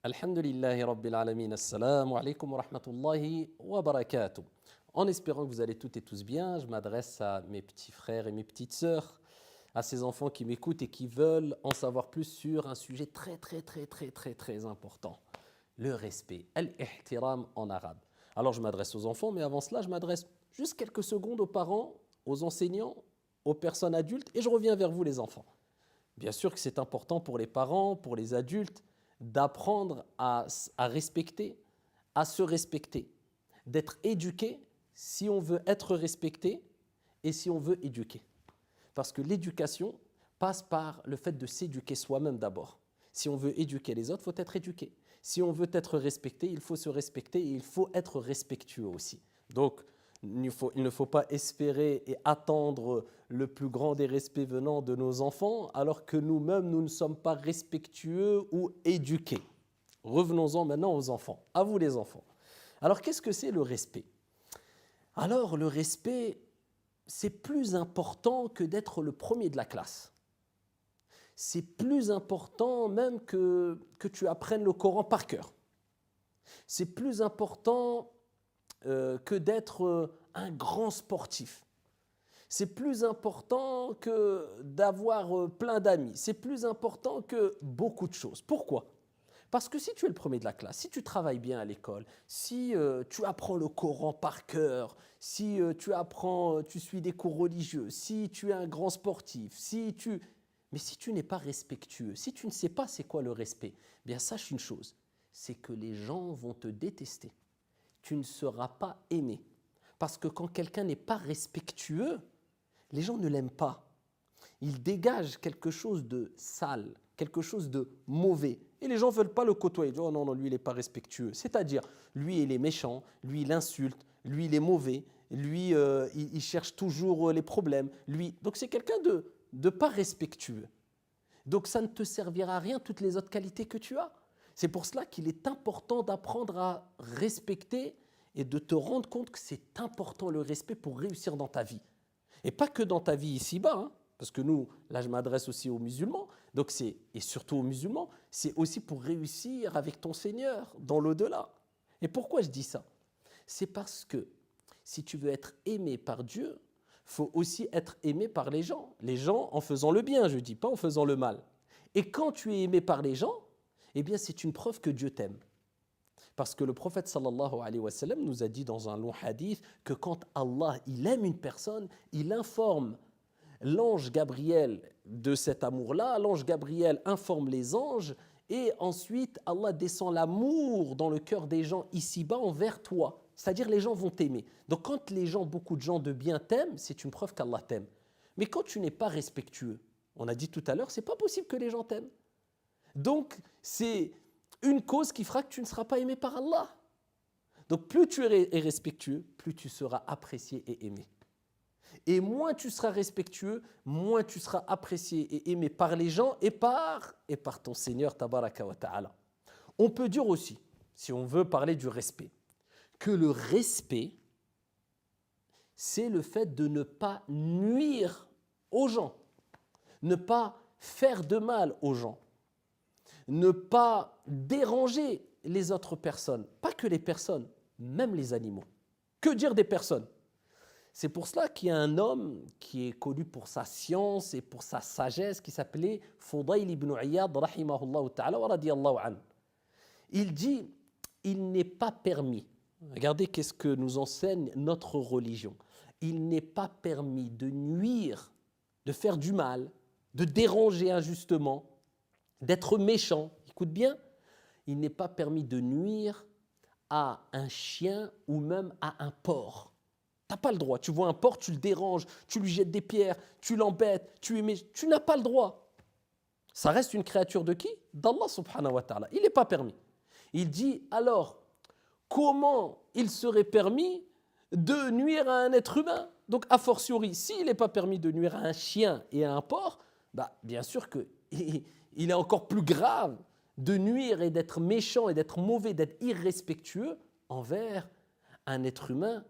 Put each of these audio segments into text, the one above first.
Alhamdulillahi Rabbil Alamin, assalamu alaikum wa rahmatullahi wa barakatuh. En espérant que vous allez toutes et tous bien, je m'adresse à mes petits frères et mes petites sœurs, à ces enfants qui m'écoutent et qui veulent en savoir plus sur un sujet très important, le respect, al-ihtiram en arabe. Alors je m'adresse aux enfants, mais avant cela, je m'adresse juste quelques secondes aux parents, aux enseignants, aux personnes adultes, et je reviens vers vous les enfants. Bien sûr que c'est important pour les parents, pour les adultes, d'apprendre à respecter, à se respecter, d'être éduqué si on veut être respecté et si on veut éduquer. Parce que l'éducation passe par le fait de s'éduquer soi-même d'abord. Si on veut éduquer les autres, il faut être éduqué. Si on veut être respecté, il faut se respecter et il faut être respectueux aussi. Donc, il ne faut pas espérer et attendre le plus grand des respects venant de nos enfants alors que nous-mêmes, nous ne sommes pas respectueux ou éduqués. Revenons-en maintenant aux enfants. À vous les enfants. Alors, qu'est-ce que c'est le respect? Alors, le respect, c'est plus important que d'être le premier de la classe. C'est plus important même que tu apprennes le Coran par cœur. C'est plus important que d'être un grand sportif. C'est plus important que d'avoir plein d'amis. C'est plus important que beaucoup de choses. Pourquoi? Parce que si tu es le premier de la classe, si tu travailles bien à l'école, si tu apprends le Coran par cœur, si tu suis des cours religieux, si tu es un grand sportif, mais si tu n'es pas respectueux, si tu ne sais pas c'est quoi le respect, bien sache une chose, c'est que les gens vont te détester. Tu ne seras pas aimé. Parce que quand quelqu'un n'est pas respectueux, les gens ne l'aiment pas. Il dégage quelque chose de sale, quelque chose de mauvais. Et les gens ne veulent pas le côtoyer. Ils disent, oh non, lui, il n'est pas respectueux. C'est-à-dire, lui, il est méchant, lui, il insulte, lui, il est mauvais, lui, il cherche toujours les problèmes. Donc, c'est quelqu'un de pas respectueux. Donc, ça ne te servira à rien, toutes les autres qualités que tu as. C'est pour cela qu'il est important d'apprendre à respecter et de te rendre compte que c'est important le respect pour réussir dans ta vie. Et pas que dans ta vie ici-bas, hein, parce que nous, là je m'adresse aussi aux musulmans, et surtout aux musulmans, c'est aussi pour réussir avec ton Seigneur dans l'au-delà. Et pourquoi je dis ça? C'est parce que si tu veux être aimé par Dieu, il faut aussi être aimé par les gens. Les gens en faisant le bien, je ne dis pas en faisant le mal. Et quand tu es aimé par les gens, eh bien c'est une preuve que Dieu t'aime. Parce que le prophète sallallahu alayhi wa sallam nous a dit dans un long hadith que quand Allah il aime une personne, il informe l'ange Gabriel de cet amour-là, l'ange Gabriel informe les anges et ensuite Allah descend l'amour dans le cœur des gens ici-bas envers toi. C'est-à-dire les gens vont t'aimer. Donc quand beaucoup de gens de bien t'aiment, c'est une preuve qu'Allah t'aime. Mais quand tu n'es pas respectueux, on a dit tout à l'heure, c'est pas possible que les gens t'aiment. Donc, c'est une cause qui fera que tu ne seras pas aimé par Allah. Donc, plus tu es respectueux, plus tu seras apprécié et aimé. Et moins tu seras respectueux, moins tu seras apprécié et aimé par les gens et par ton Seigneur, tabaraka wa ta'ala. On peut dire aussi, si on veut parler du respect, que le respect, c'est le fait de ne pas nuire aux gens, ne pas faire de mal aux gens. Ne pas déranger les autres personnes, pas que les personnes, même les animaux. Que dire des personnes? C'est pour cela qu'il y a un homme qui est connu pour sa science et pour sa sagesse qui s'appelait Fudayl ibn Iyad rahimahullah ta'ala wa radiyallahu anhu. Il dit, il n'est pas permis, regardez qu'est-ce que nous enseigne notre religion, il n'est pas permis de nuire, de faire du mal, de déranger injustement, d'être méchant, écoute bien, il n'est pas permis de nuire à un chien ou même à un porc. Tu n'as pas le droit. Tu vois un porc, tu le déranges, tu lui jettes des pierres, tu l'embêtes, tu n'as pas le droit. Ça reste une créature de qui? D'Allah subhanahu wa ta'ala. Il n'est pas permis. Il dit alors, comment il serait permis de nuire à un être humain? Donc, a fortiori, s'il n'est pas permis de nuire à un chien et à un porc, bien sûr que il est encore plus grave de nuire et d'être méchant et d'être mauvais, d'être irrespectueux envers un être humain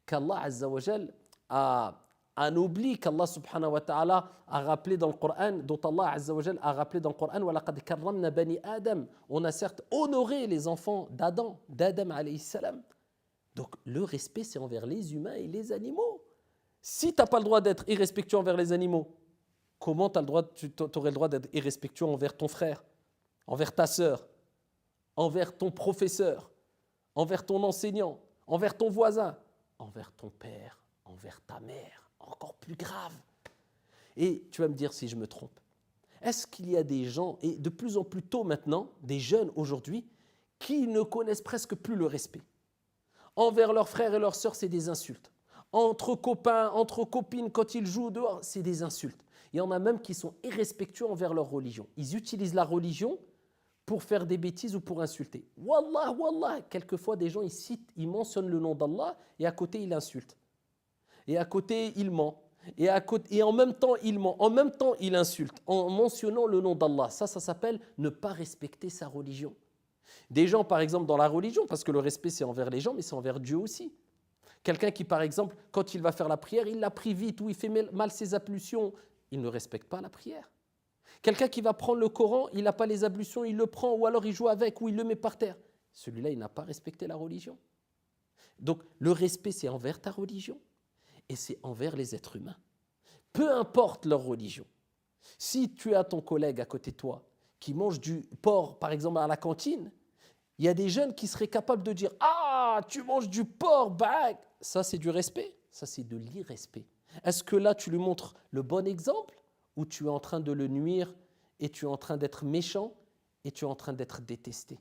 qu'Allah Azza wa Jal a un oubli qu'Allah subhanahu wa ta'ala a rappelé dans le Coran, dont Allah azza wa jal a rappelé dans le Coran, وَلَقَدْ كَرَّمْنَا بَنِي Adam. On a certes honoré les enfants d'Adam alayhi salam. Donc le respect, c'est envers les humains et les animaux. Si tu n'as pas le droit d'être irrespectueux envers les animaux, comment tu aurais le droit d'être irrespectueux envers ton frère, envers ta sœur, envers ton professeur, envers ton enseignant, envers ton voisin, envers ton père, envers ta mère, encore plus grave. Et tu vas me dire si je me trompe. Est-ce qu'il y a des gens, et de plus en plus tôt maintenant, des jeunes aujourd'hui, qui ne connaissent presque plus le respect? Envers leurs frères et leurs sœurs, c'est des insultes. Entre copains, entre copines, quand ils jouent dehors, c'est des insultes. Il y en a même qui sont irrespectueux envers leur religion. Ils utilisent la religion pour faire des bêtises ou pour insulter. Wallah, wallah, quelquefois des gens ils mentionnent le nom d'Allah et à côté ils insultent. Et à côté ils mentent. Et en même temps ils mentent. En même temps ils insultent en mentionnant le nom d'Allah. Ça s'appelle ne pas respecter sa religion. Des gens par exemple dans la religion, parce que le respect c'est envers les gens mais c'est envers Dieu aussi. Quelqu'un qui par exemple quand il va faire la prière, il la prie vite ou il fait mal ses ablutions, il ne respecte pas la prière. Quelqu'un qui va prendre le Coran, il n'a pas les ablutions, il le prend ou alors il joue avec ou il le met par terre. Celui-là, il n'a pas respecté la religion. Donc le respect, c'est envers ta religion et c'est envers les êtres humains. Peu importe leur religion. Si tu as ton collègue à côté de toi qui mange du porc, par exemple à la cantine, il y a des jeunes qui seraient capables de dire « Ah, tu manges du porc, bah !» Ça, c'est du respect. Ça, c'est de l'irrespect. Est-ce que là, tu lui montres le bon exemple ou tu es en train de le nuire et tu es en train d'être méchant et tu es en train d'être détesté?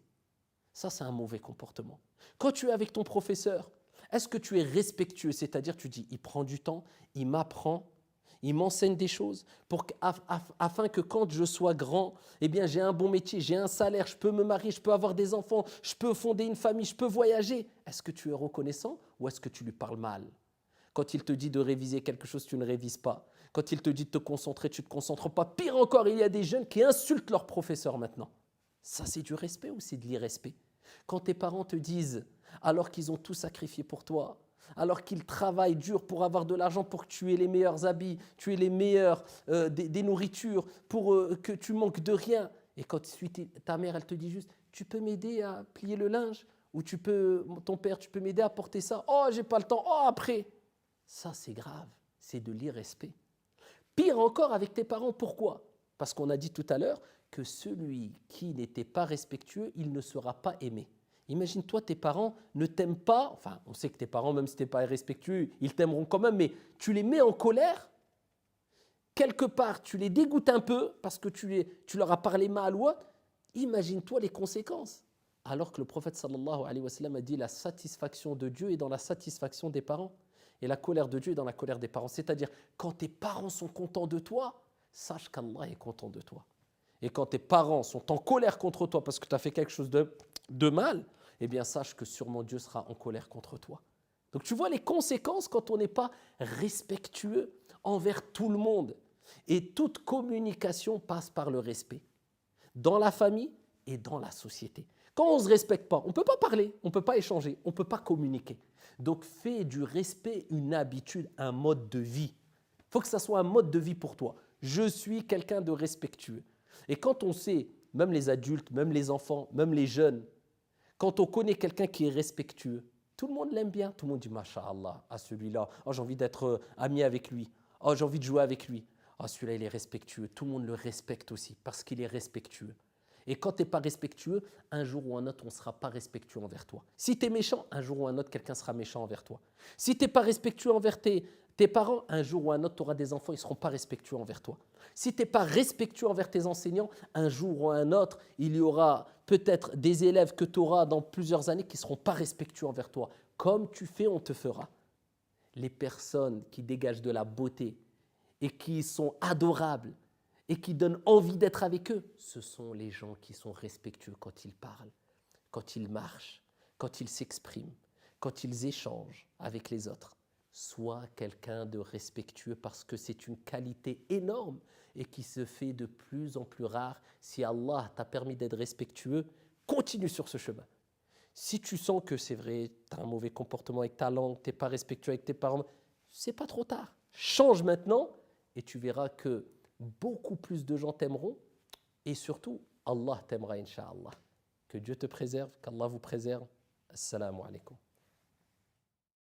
Ça, c'est un mauvais comportement. Quand tu es avec ton professeur, est-ce que tu es respectueux? C'est-à-dire, tu dis, il prend du temps, il m'apprend, il m'enseigne des choses afin que quand je sois grand, eh bien, j'ai un bon métier, j'ai un salaire, je peux me marier, je peux avoir des enfants, je peux fonder une famille, je peux voyager. Est-ce que tu es reconnaissant ou est-ce que tu lui parles mal? Quand il te dit de réviser quelque chose, tu ne révises pas. Quand il te dit de te concentrer, tu ne te concentres pas. Pire encore, il y a des jeunes qui insultent leur professeur maintenant. Ça, c'est du respect ou c'est de l'irrespect? Quand tes parents te disent, alors qu'ils ont tout sacrifié pour toi, alors qu'ils travaillent dur pour avoir de l'argent, pour que tu aies les meilleurs habits, tu aies les meilleures des nourritures, pour que tu manques de rien. Et quand ta mère, elle te dit juste, tu peux m'aider à plier le linge? Ou ton père, tu peux m'aider à porter ça? Oh, j'ai pas le temps. Oh, après. Ça, c'est grave. C'est de l'irrespect. Pire encore avec tes parents, pourquoi? Parce qu'on a dit tout à l'heure que celui qui n'était pas respectueux, il ne sera pas aimé. Imagine-toi, tes parents ne t'aiment pas, enfin, on sait que tes parents, même si tu n'es pas irrespectueux, ils t'aimeront quand même, mais tu les mets en colère, quelque part, tu les dégoûtes un peu parce que tu leur as parlé mal ou autre, imagine-toi les conséquences. Alors que le prophète sallallahu alayhi wa sallam a dit la satisfaction de Dieu est dans la satisfaction des parents. Et la colère de Dieu est dans la colère des parents. C'est-à-dire, quand tes parents sont contents de toi, sache qu'Allah est content de toi. Et quand tes parents sont en colère contre toi parce que tu as fait quelque chose de mal, eh bien sache que sûrement Dieu sera en colère contre toi. Donc tu vois les conséquences quand on n'est pas respectueux envers tout le monde. Et toute communication passe par le respect, dans la famille et dans la société. Quand on ne se respecte pas, on ne peut pas parler, on ne peut pas échanger, on ne peut pas communiquer. Donc fais du respect une habitude, un mode de vie. Il faut que ça soit un mode de vie pour toi. Je suis quelqu'un de respectueux. Et quand on sait, même les adultes, même les enfants, même les jeunes, quand on connaît quelqu'un qui est respectueux, tout le monde l'aime bien. Tout le monde dit « Masha'Allah, à celui-là, oh, j'ai envie d'être ami avec lui. Oh, j'ai envie de jouer avec lui. Oh, celui-là, il est respectueux. » Tout le monde le respecte aussi parce qu'il est respectueux. Et quand tu n'es pas respectueux, un jour ou un autre, on ne sera pas respectueux envers toi. Si tu es méchant, un jour ou un autre, quelqu'un sera méchant envers toi. Si tu n'es pas respectueux envers tes parents, un jour ou un autre, tu auras des enfants, ils ne seront pas respectueux envers toi. Si tu n'es pas respectueux envers tes enseignants, un jour ou un autre, il y aura peut-être des élèves que tu auras dans plusieurs années qui ne seront pas respectueux envers toi. Comme tu fais, on te fera. Les personnes qui dégagent de la beauté et qui sont adorables, et qui donnent envie d'être avec eux, ce sont les gens qui sont respectueux quand ils parlent, quand ils marchent, quand ils s'expriment, quand ils échangent avec les autres. Sois quelqu'un de respectueux parce que c'est une qualité énorme et qui se fait de plus en plus rare. Si Allah t'a permis d'être respectueux, continue sur ce chemin. Si tu sens que c'est vrai, tu as un mauvais comportement avec ta langue, tu n'es pas respectueux avec tes parents, c'est pas trop tard. Change maintenant et tu verras que beaucoup plus de gens t'aimeront et surtout, Allah t'aimera, Inch'Allah. Que Dieu te préserve, qu'Allah vous préserve. Assalamu alaikum.